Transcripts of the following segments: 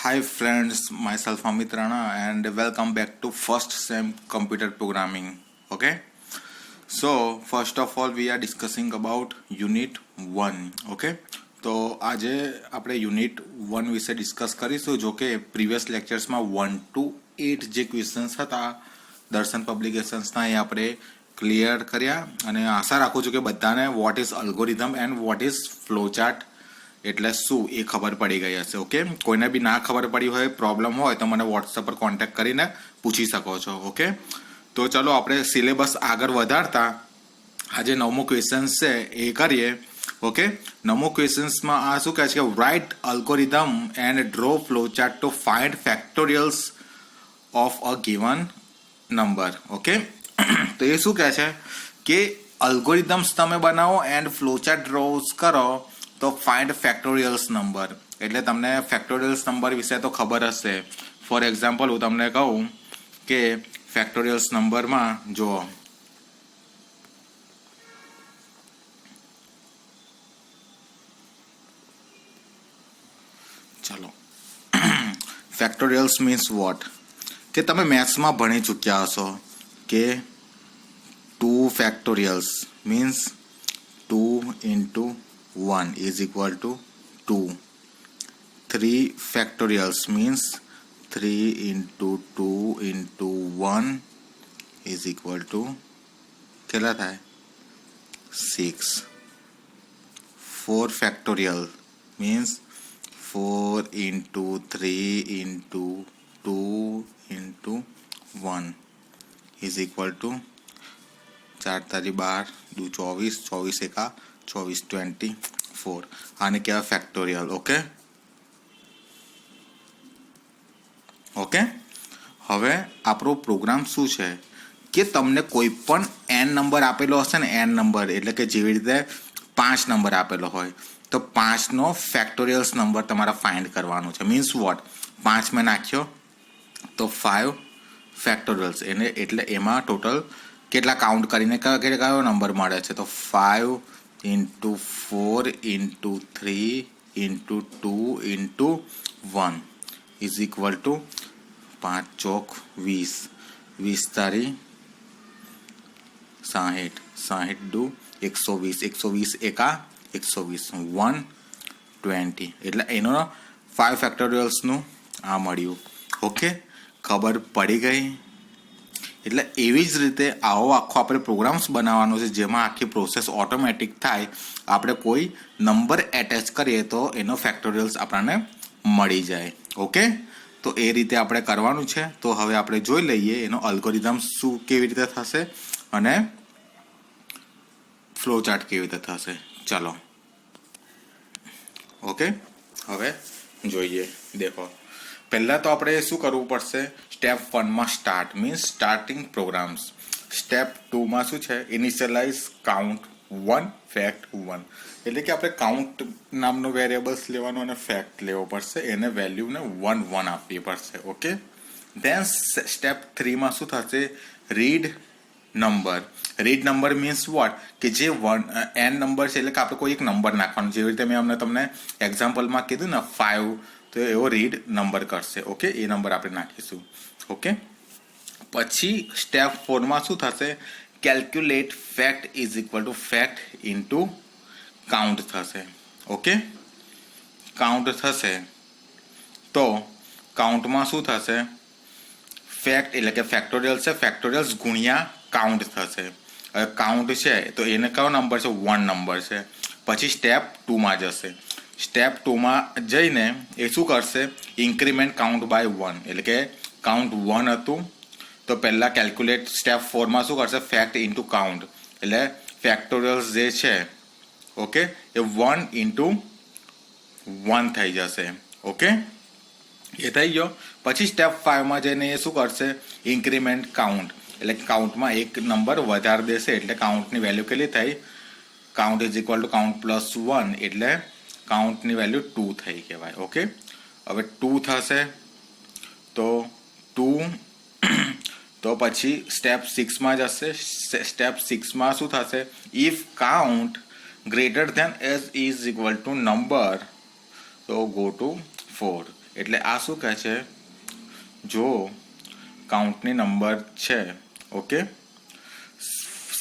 Hi friends, myself Amit Rana and welcome back to first sem computer programming. Okay, so first of all we are discussing about unit 1. Okay, તો આજે આપણે unit 1 વિશે discuss કરીશું. જો કે previous લેક્ચર્સમાં 1 to 8 જે questions હતા દર્શન પબ્લિકેશન્સના એ આપણે ક્લિયર કર્યા અને આશા રાખું છું કે બધાને what is algorithm and what is flowchart એટલે શું એ ખબર પડી ગઈ હશે. ઓકે, કોઈને બી ના ખબર પડી હોય, પ્રોબ્લેમ હોય તો મને વોટ્સએપ પર કોન્ટેક્ટ કરીને પૂછી શકો છો. ઓકે, તો ચલો આપણે સિલેબસ આગળ વધારતા આજે 9મો ક્વેશ્ચન છે એ કરીએ. ઓકે, 9મો ક્વેશ્ચન્સમાં આ શું કહે છે કે write algorithm and draw flowchart to find factorials of a given number. Okay, તો એ શું કહે છે કે અલ્ગોરિધમ્સ તમે બનાવો એન્ડ ફ્લોચાર્ટ ડ્રોઝ કરો તો ફાઇન્ડ ફેક્ટોરિયલ્સ નંબર. એટલે તમને ફેક્ટોરિયલ્સ નંબર વિશે તો ખબર હશે. ફોર એક્ઝામ્પલ હું તમને કહું કે ફેક્ટોરિયલ્સ નંબરમાં જુઓ, ચલો ફેક્ટોરિયલ્સ મીન્સ વોટ કે તમે મેથ્સમાં ભણી ચૂક્યા હશો કે 2 ફેક્ટોરિયલ્સ means 2 into 1 is equal to 2. 3 factorials means 3 into 2 into 1 is equal to કેટલા થાય 6. 4 factorial means 4 into 3 into 2 into 1 is equal to 4 તારી 12 2 24 24 એકા 24 24. આને કહેવાય ફેક્ટોરિયલ. ઓકે ઓકે હવે આપણો પ્રોગ્રામ શું છે કે તમને કોઈ પણ n નંબર આપેલો હશે ને, n નંબર એટલે કે જેવી રીતે 5 નંબર આપેલો હોય તો 5નો ફેક્ટોરિયલ્સ નંબર તમારે ફાઇન્ડ કરવાનો છે. મીન્સ વોટ 5 મેં નાખ્યો તો 5 ફેક્ટોરિયલ્સ એને એટલે એમાં ટોટલ કેટલા કાઉન્ટ કરીને કયો નંબર મળે છે તો 5 into 4 into 3 into 2 into 1 is equal to 5 ચોક 20 20 તારી 60 60 દુ 120 120 એકા 120 120 એટલે એનો 5 ફેક્ટોરિયલ્સનું આ મળ્યું. ઓકે, ખબર પડી ગઈ. એટલે એવી જ રીતે આવો આખો આપણે પ્રોગ્રામ્સ બનાવવાનો છે જેમાં આખી પ્રોસેસ ઓટોમેટિક થાય. આપણે કોઈ નંબર એટેચ કરીએ તો એનો ફેક્ટોરિયલ્સ આપણને મળી જાય. ઓકે, તો એ રીતે આપણે કરવાનું છે. તો હવે આપણે જોઈ લઈએ એનો અલ્ગોરિધમ શું કેવી રીતે થશે અને ફ્લો ચાર્ટ કેવી રીતે થશે. ચલો ઓકે, હવે જોઈએ. દેખો, પહેલાં તો આપણે શું કરવું પડશે, સ્ટેપ 1માં start means starting programs. Step 2માં શું છે ઇનિશિયલાઇઝ કાઉન્ટ 1 ફેક્ટ 1 એટલે કે આપણે કાઉન્ટ નામનો વેરિયેબલ્સ લેવાનો અને ફેક્ટ લેવો પડશે, એને વેલ્યુને 1 1 આપવી પડશે. ઓકે, ધેન સ્ટેપ 3માં શું થશે read number. Read number means what કે જે n નંબર છે એટલે કે આપણે કોઈ એક નંબર નાખવાનો. જેવી રીતે મેં અમને તમને એક્ઝામ્પલમાં કીધું ને 5 તો એવો રીડ નંબર કરશે. ઓકે, એ નંબર આપણે નાખીશું. ઓકે, પછી સ્ટેપ 4માં શું થશે calculate fact is equal two fact into count થશે. ઓકે, કાઉન્ટ થશે તો કાઉન્ટમાં શું થશે ફેક્ટ એટલે કે ફેક્ટોરિયલ્સ છે, ફેક્ટોરિયલ્સ ગુણ્યા કાઉન્ટ થશે. હવે કાઉન્ટ છે તો એને કયો નંબર છે 1 નંબર છે. પછી સ્ટેપ 2માં જશે. સ્ટેપ 2માં જઈને એ શું કરશે ઇન્ક્રીમેન્ટ કાઉન્ટ બાય 1 એટલે કે કાઉન્ટ 1 હતું તો પહેલાં કેલ્ક્યુલેટ સ્ટેપ 4માં શું કરશે ફેક્ટ ઇન્ટુ કાઉન્ટ એટલે ફેક્ટોરિયલ્સ જે છે ઓકે એ 1 ઇન્ટુ 1 થઈ જશે. ઓકે, એ થઈ ગયો. પછી સ્ટેપ 5માં જઈને એ શું કરશે ઇન્ક્રીમેન્ટ કાઉન્ટ એટલે કાઉન્ટમાં એક નંબર વધારે દેશે એટલે કાઉન્ટની વેલ્યુ કેટલી થઈ count is equal two count plus 1 એટલે કાઉન્ટની વેલ્યુ 2 થઈ કહેવાય. ઓકે, હવે 2 થશે તો 2 તો પછી સ્ટેપ 6માં જશે. સ્ટેપ 6માં શું થશે if count greater than S is equal to number તો ગો ટુ 4 એટલે આ શું કહે છે, જો કાઉન્ટની નંબર છે, ઓકે,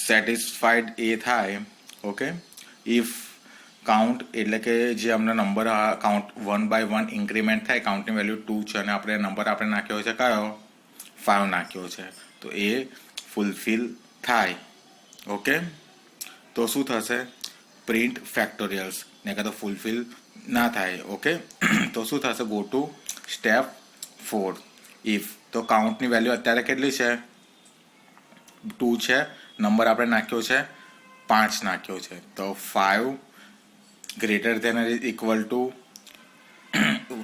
સેટિસ્ફાઈડ એ થાય, ઓકે, ઇફ કાઉન્ટ એટલે કે જે અમને નંબર કાઉન્ટ 1 by 1 ઇન્ક્રીમેન્ટ થાય, કાઉન્ટની વેલ્યુ 2 છે અને આપણે નંબર આપણે નાખ્યો છે કયો 5 નાખ્યો છે, તો એ ફૂલફિલ થાય, ઓકે, તો શું થશે, પ્રિન્ટ ફેક્ટોરિયલ્સ, ને કાં તો ફૂલફિલ ના થાય, ઓકે, તો શું થશે, ગો ટુ સ્ટેપ 4, ઇફ, તો કાઉન્ટની વેલ્યુ અત્યારે કેટલી છે 2 છે, નંબર આપણે નાખ્યો છે 5 નાખ્યો છે, તો 5 greater than is equal to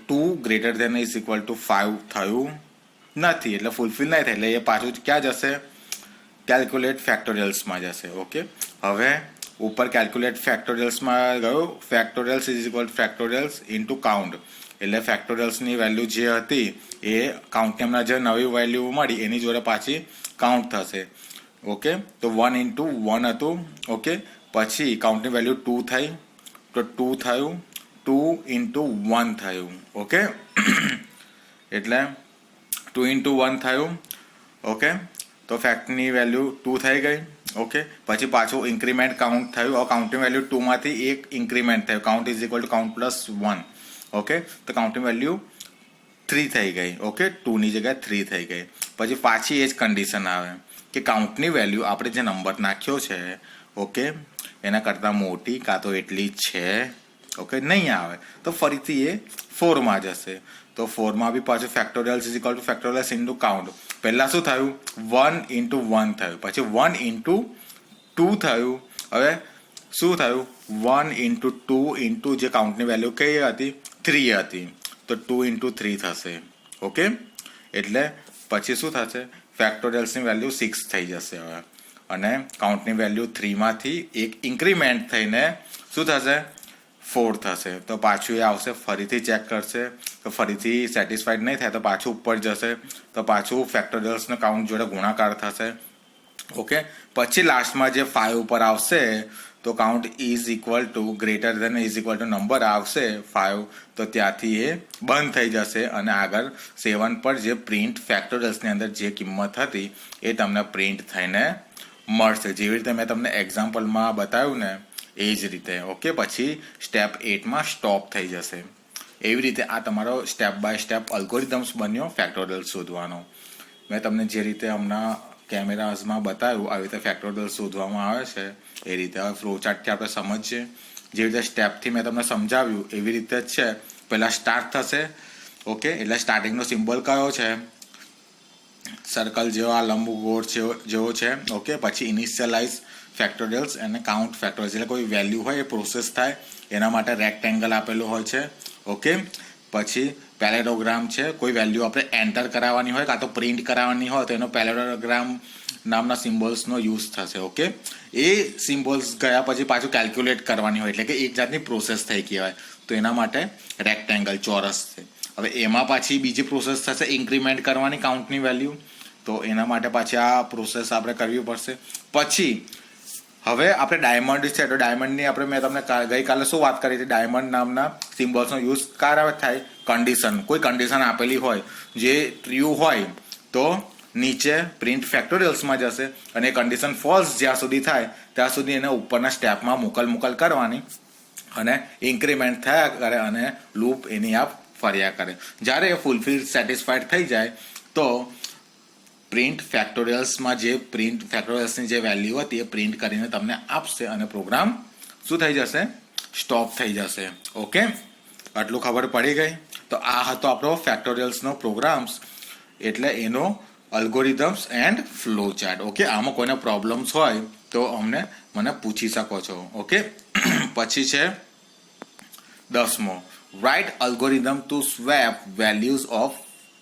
2 greater than is equal to 5 થયું નથી, એટલે ફૂલફિલ નહીં થાય, એટલે એ પાછું ક્યાં જશે, કેલ્ક્યુલેટ ફેક્ટોરિયલ્સમાં જશે, ઓકે. હવે ઉપર કેલ્ક્યુલેટ ફેક્ટોરિયલ્સમાં ગયો, ફેક્ટોરિયલ્સ ઇઝ ઇક્વલ ફેક્ટોરિયલ્સ ઇન્ટુ કાઉન્ટ, એટલે ફેક્ટોરિયલ્સની વેલ્યુ જે હતી એ કાઉન્ટની હમણાં જે નવી વેલ્યુ મળી એની જોડે પાછી કાઉન્ટ થશે, ઓકે. તો 1 ઇન્ટુ 1 હતું, ઓકે, પછી કાઉન્ટની વેલ્યુ 2 થઈ, તો 2 થયું, 2 ઇન્ટુ 1 થયું, ઓકે, એટલે 2 ઇન્ટુ 1 થયું, ઓકે, તો ફેક્ટની વેલ્યુ 2 થઈ ગઈ, ઓકે, પછી પાછું ઇન્ક્રીમેન્ટ કાઉન્ટ થયું, હવે કાઉન્ટની વેલ્યુ 2 માંથી એક ઇન્ક્રીમેન્ટ થયું, count is equal two count plus 1, okay, તો કાઉન્ટની વેલ્યુ 3 થઈ ગઈ, ઓકે, 2 ની જગ્યાએ 3 થઈ ગઈ, પછી પાછી એ જ કન્ડિશન આવે કે કાઉન્ટની વેલ્યુ આપણે જે નંબર નાખ્યો છે, ઓકે, એના કરતાં મોટી કાં તો એટલી છે, ઓકે, નહીં આવે તો ફરીથી એ 4માં જશે, તો 4માં બી પાછું factorials is equal to factorials into count, પહેલાં શું થયું 1 ઇન્ટુ 1 થયું, પછી 1 ઇન્ટુ 2 થયું, હવે શું થયું 1 ઇન્ટુ 2 ઇન્ટુ જે કાઉન્ટની વેલ્યુ કઈ હતી 3 હતી, તો 2 ઇન્ટુ 3 થશે, ઓકે, એટલે પછી શું થશે, ફેક્ટોરિયલ્સની વેલ્યુ 6 થઈ જશે હવે, અને કાઉન્ટની વેલ્યુ 3માંથી એક ઇન્ક્રીમેન્ટ થઈને શું થશે 4 થશે, તો પાછું એ આવશે, ફરીથી ચેક કરશે, તો ફરીથી સેટિસ્ફાઈડ નહીં થાય તો પાછું ઉપર જશે, તો પાછું ફેક્ટોરિયલ્સનો કાઉન્ટ જોડે ગુણાકાર થશે, ઓકે, પછી લાસ્ટમાં જે 5 ઉપર આવશે તો count is equal to greater than is equal to number આવશે 5, તો ત્યાંથી એ બંધ થઈ જશે અને આગળ 7 પર જે પ્રિન્ટ ફેક્ટોરિયલ્સની અંદર જે કિંમત હતી એ તમને પ્રિન્ટ થઈને મળશે, જેવી રીતે મેં તમને એક્ઝામ્પલમાં બતાવ્યું ને એ જ રીતે, ઓકે. પછી સ્ટેપ 8માં સ્ટોપ થઈ જશે, એવી રીતે આ તમારો સ્ટેપ બાય સ્ટેપ અલ્ગોરિધમ્સ બન્યો ફેક્ટોરિયલ શોધવાનો. મેં તમને જે રીતે હમણાં કેમેરાઝમાં બતાવ્યું આવી રીતે ફેક્ટોરિયલ શોધવામાં આવે છે એ રીતે. હવે ફ્લોચાર્ટથી આપણે સમજીએ, જેવી રીતે સ્ટેપથી મેં તમને સમજાવ્યું એવી રીતે જ છે. પહેલાં સ્ટાર્ટ થશે, ઓકે, એટલે સ્ટાર્ટિંગનો સિમ્બોલ કયો છે, સર્કલ જેવો, આ લંબગોળ જેવો છે, ઓકે. પછી ઇનિશિયલાઇઝ ફેક્ટોરિયલ્સ અને કાઉન્ટ ફેક્ટોરિયલ્સ, એટલે કોઈ વેલ્યુ હોય એ પ્રોસેસ થાય એના માટે રેક્ટેંગલ આપેલું હોય છે, ઓકે. પછી પેલેટોગ્રામ છે, કોઈ વેલ્યુ આપણે એન્ટર કરાવવાની હોય કાં તો પ્રિન્ટ કરાવવાની હોય તો એનો પેલેટોગ્રામ નામના સિમ્બોલ્સનો યુઝ થશે, ઓકે. એ સિમ્બોલ્સ ગયા પછી પાછું કેલ્ક્યુલેટ કરવાની હોય એટલે કે એક જાતની પ્રોસેસ થઈ કહેવાય, તો એના માટે રેક્ટેંગલ ચોરસ છે. હવે એમાં પાછી બીજી પ્રોસેસ થશે ઇન્ક્રીમેન્ટ કરવાની કાઉન્ટની વેલ્યુ, તો એના માટે પાછી આ પ્રોસેસ આપણે કરવી પડશે. પછી હવે આપણે ડાયમંડ છે, તો ડાયમંડની આપણે મેં તમને ગઈકાલે શું વાત કરી હતી, ડાયમંડ નામના સિમ્બોલ્સનો યુઝ ક્યારે થાય, કન્ડિશન, કોઈ કન્ડિશન આપેલી હોય જે ટ્રુ હોય તો નીચે પ્રિન્ટ ફેક્ટોરિયલ્સમાં જશે અને એ કન્ડિશન ફોલ્સ જ્યાં સુધી થાય ત્યાં સુધી એને ઉપરના સ્ટેપમાં મોકલ કરવાની અને ઇન્ક્રીમેન્ટ થયા કરે અને લૂપ એની આપ ફર્યા કરે. જ્યારે એ ફૂલફિલ સેટિસ્ફાઈડ થઈ જાય તો પ્રિન્ટ ફેક્ટોરિયલ્સમાં જે પ્રિન્ટ ફેક્ટોરિયલ્સની જે વેલ્યુ હતી એ પ્રિન્ટ કરીને તમને આપશે અને પ્રોગ્રામ શું થઈ જશે, સ્ટોપ થઈ જશે, ઓકે. આટલું ખબર પડી ગઈ. તો આ હતો આપણો ફેક્ટોરિયલ્સનો પ્રોગ્રામ્સ, એટલે એનો algorithms and flow chart, okay. આમાં કોઈને પ્રોબ્લેમ્સ હોય તો મને પૂછી શકો છો, ઓકે. પછી છે 10મો, write algorithm to swap values of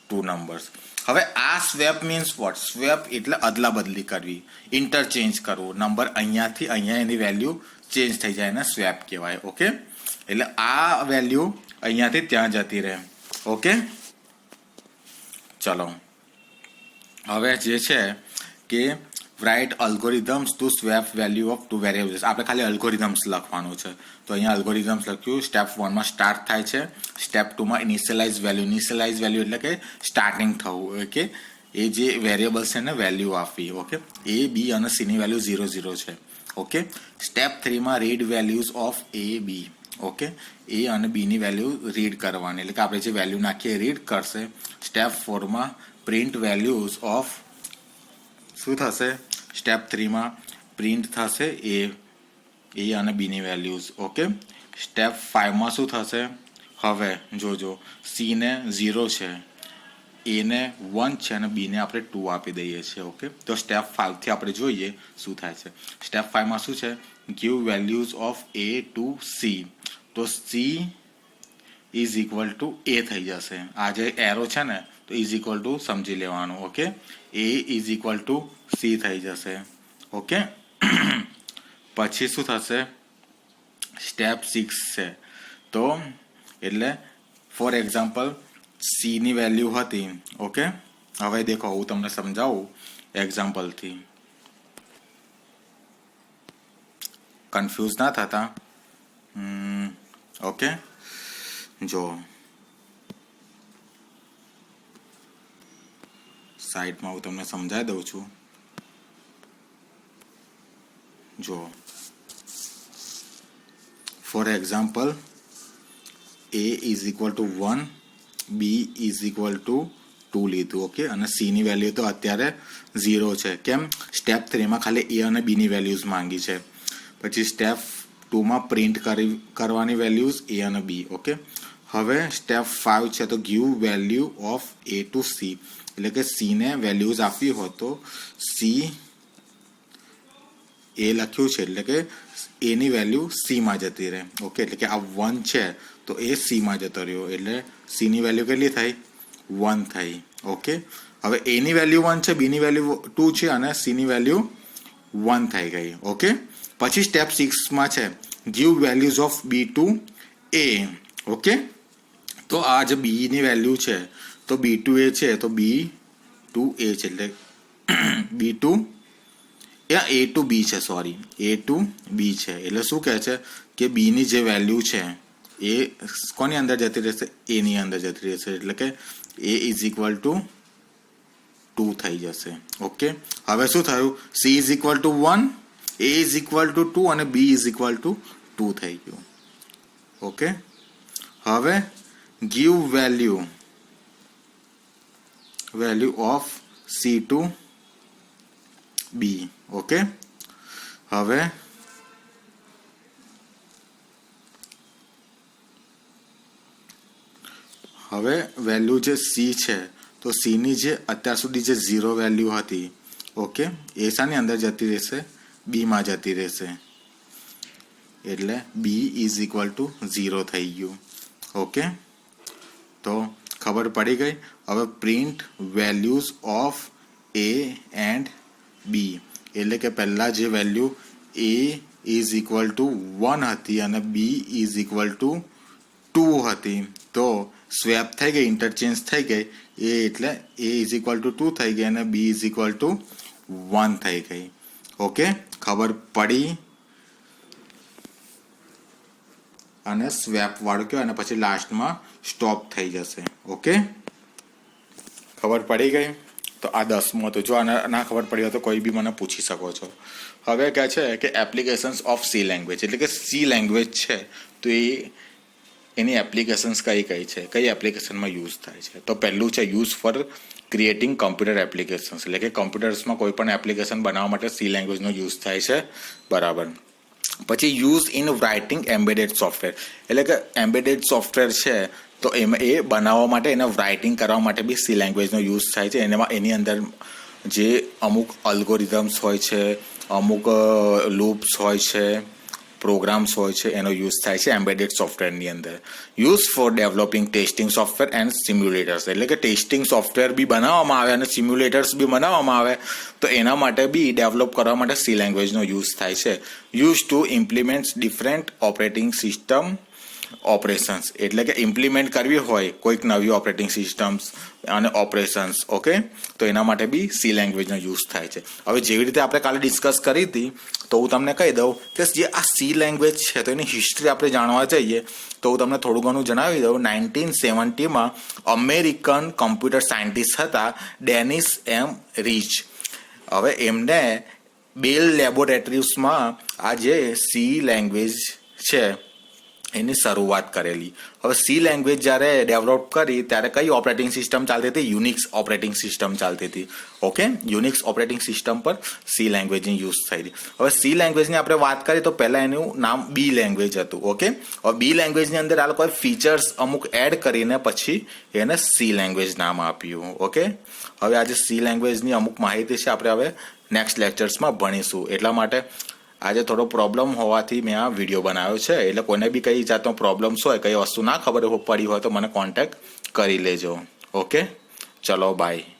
2 numbers. હવે આ સ્વેપ મીન્સ વોટ, સ્વેપ એટલે અદલા બદલી કરવી, ઇન્ટરચેન્જ કરવું, નંબર અહીંયાથી અહીંયા એની વેલ્યુ ચેન્જ થઈ જાય એને સ્વેપ કહેવાય, ઓકે. એટલે આ વેલ્યુ અહીંયાથી ત્યાં જતી રહે, ઓકે. ચલો હવે જે છે કે write algorithms to swap value of two variables. આપણે ખાલી અલ્ગોરિધમ્સ લખવાનું છે, તો અહીંયા અલ્ગોરિધમ્સ લખ્યું. સ્ટેપ 1 માં સ્ટાર્ટ થાય છે, સ્ટેપ 2 માં ઇનિશિયલાઇઝ વેલ્યુ. ઇનિશિયલાઇઝ વેલ્યુ એટલે કે સ્ટાર્ટિંગ થવું, ઓકે. એ જે વેરિયેબલ્સ છે ને વેલ્યુ આપવી, ઓકે. એ બી અને સી ની વેલ્યુ 0 0 છે, ઓકે. સ્ટેપ 3 માં read values of A B, okay. A અને બી ની વેલ્યુ રીડ કરવાની, એટલે કે આપણે જે વેલ્યુ નાખીએ રીડ કરશે. સ્ટેપ 4 માં પ્રિન્ટ વેલ્યુઝ ઓફ, શું થશે? સ્ટેપ 3 માં પ્રિન્ટ થશે એ અને બી ની વેલ્યુઝ, ઓકે. સ્ટેપ 5 માં શું થશે? હવે જોજો, સી ને 0 છે, એ ને 1 છે અને બી ને આપણે 2 આપી દઈએ છીએ, ઓકે. તો સ્ટેપ 5 થી આપણે જોઈએ શું થાય છે. સ્ટેપ 5 માં શું છે? Give values of A to C. તો C is equal to A થઈ જશે. આ જે એરો છે ને, તો ઇઝ ઇક્વલ ટુ સમજી લેવાનું, okay. A is equal two C થઈ જશે, ઓકે. પછી શું થશે? સ્ટેપ 6 છે, તો એટલે ફોર એક્ઝામ્પલ સી ની વેલ્યુ હતી, ઓકે. હવે દેખો, હું તમને સમજાવું એક્ઝામ્પલથી, કન્ફ્યુઝ ના થતા, ઓકે. જો સાઈડમાં હું તમને સમજાવી દઉં છું. જો for example A is equal to 1, B is equal to 2 લીધું, ઓકે. અને સી ની વેલ્યુ તો અત્યારે 0 છે. કેમ? સ્ટેપ 3 માં ખાલી એ અને બી ની વેલ્યુઝ માંગી છે. પછી સ્ટેપ 2 માં પ્રિન્ટ કરવાની વેલ્યુઝ એ અને બી, ઓકે. હવે સ્ટેપ 5 છે, તો give value of A to C, એટલે કે સી ને વેલ્યુઝ આપવી હોય તો સી એ લખ્યું છે, એટલે કે એની વેલ્યુ સી માં જતી રહે, ઓકે. એટલે કે આ 1 છે તો એ સી માં જતો રહ્યો, એટલે સી ની વેલ્યુ કેટલી થઈ? 1 થઈ, ઓકે. હવે એ ની વેલ્યુ 1 છે, બી ની વેલ્યુ 2 છે અને સી ની વેલ્યુ 1 થઈ ગઈ, ઓકે. પછી સ્ટેપ 6 માં છે give values of B to A, okay. તો આ જે બી ની વેલ્યુ છે, તો બી ટુ એ છે, તો બી ટુ એ છે, એટલે બી ટુ એ ટુ બી છે, સોરી, એ ટુ બી છે. એટલે શું કહે છે કે બી ની જે વેલ્યુ છે એ કોની અંદર જતી રહેશે? એ ની અંદર જતી રહેશે, એટલે કે એ ઇઝ ઇક્વલ ટુ 2 થઈ જશે, ઓકે. હવે શું થયું? C is equal to 1, A is equal to 2 અને બી ઇઝ ઇક્વલ ટુ 2 થઈ ગયું, ઓકે. હવે give value of C to B, okay. હવે વેલ્યુ જે સી છે, તો સી ની જે અત્યાર સુધી જે 0 વેલ્યુ હતી, ઓકે, એ શાની અંદર જતી રહેશે? બી માં જતી રહેશે, એટલે બી ઇઝ ઇક્વલ ટુ 0 થઈ ગયું, ઓકે. તો ખબર પડી ગઈ. હવે print values of A and B, એટલે કે પહેલા જે value A is equal to 1 હતી અને બી ઇઝ ઇક્વલ ટુ 2 હતી, તો સ્વેપ થઈ ગઈ, ઇન્ટરચેન્જ થઈ ગઈ. એ એટલે એ ઇઝ ઇક્વલ ટુ 2 થઈ ગઈ અને બી ઇઝ ઇક્વલ ટુ 1 થઈ ગઈ, ઓકે. ખબર પડી? અને સ્વેપ વાળું કહેવાય, અને પછી લાસ્ટમાં સ્ટોપ થઈ જશે, ઓકે. ખબર પડી ગઈ? તો આ 10મો હતો. જો ના ખબર પડી હોય તો કોઈ બી મને પૂછી શકો છો. હવે કહે છે કે એપ્લિકેશન્સ ઓફ સી લેંગ્વેજ, એટલે કે સી લેંગ્વેજ છે તો એની એપ્લિકેશન્સ કઈ છે, કઈ એપ્લિકેશનમાં યુઝ થાય છે. તો પહેલું છે use for creating computer applications, એટલે કે કમ્પ્યુટર્સમાં કોઈ પણ એપ્લિકેશન બનાવવા માટે સી લેંગ્વેજનો યુઝ થાય છે, બરાબર. પછી use in writing embedded software, એટલે કે એમ્બેડેડ સોફ્ટવેર છે તો એમાં એ બનાવવા માટે, એને રાઇટિંગ કરવા માટે બી સી લેંગ્વેજનો યુઝ થાય છે. એની અંદર જે અમુક અલ્ગોરિધમ્સ હોય છે, અમુક લૂપ્સ હોય છે, પ્રોગ્રામ્સ હોય છે, એનો યુઝ થાય છે એમ્બેડેડ સોફ્ટવેરની અંદર. Use for developing testing software and simulators, એટલે કે ટેસ્ટિંગ સોફ્ટવેર બી બનાવવામાં આવે અને સિમ્યુલેટર્સ બી બનાવવામાં આવે, તો એના માટે બી ડેવલપ કરવા માટે સી લેંગ્વેજનો યુઝ થાય છે. Use to implement different operating system operations એટલે કે ઇમ્પ્લિમેન્ટ કરવી હોય કોઈક નવી ઓપરેટિંગ સિસ્ટમ્સ અને ઓપરેશન્સ. ઓકે, તો એના માટે બી સી લેંગ્વેજનો યુઝ થાય છે. હવે જેવી રીતે આપણે કાલે ડિસ્કસ કરી હતી તો હું તમને કહી દઉં કે જે આ સી લેંગ્વેજ છે તો એની હિસ્ટ્રી આપણે જાણવા જઈએ તો હું તમને થોડું ઘણું જણાવી દઉં. 1970માં અમેરિકન કમ્પ્યુટર સાયન્ટિસ્ટ હતા ડેનિસ એમ રીચ. હવે એમને બેલ લેબોરેટરીઝમાં આ જે સી લેંગ્વેજ છે એની શરૂઆત કરેલી. હવે સી લેંગ્વેજ જ્યારે ડેવલપ કરી ત્યારે કઈ ઓપરેટિંગ સિસ્ટમ ચાલતી હતી? યુનિક્સ ઓપરેટિંગ સિસ્ટમ ચાલતી હતી. ઓકે, યુનિક્સ ઓપરેટિંગ સિસ્ટમ પર સી લેંગ્વેજની યુઝ થઈ હતી. હવે સી લેંગ્વેજની આપણે વાત કરીએ તો પહેલાં એનું નામ બી લેંગ્વેજ હતું. ઓકે, હવે બી લેંગ્વેજની અંદર આ લોકોએ ફીચર્સ અમુક એડ કરીને પછી એને સી લેંગ્વેજ નામ આપ્યું. ઓકે, હવે આજે સી લેંગ્વેજની અમુક માહિતી છે આપણે હવે નેક્સ્ટ લેક્ચર્સમાં ભણીશું. એટલા માટે આજે થોડો પ્રોબ્લેમ હોવાથી મેં આ વિડીયો બનાવ્યો છે. એટલે કોઈને બી કઈ જાતનો પ્રોબ્લેમ્સ હોય, કઈ વસ્તુ ના ખબર પડી હોય તો મને કોન્ટેક્ટ કરી લેજો. ઓકે, ચલો બાય.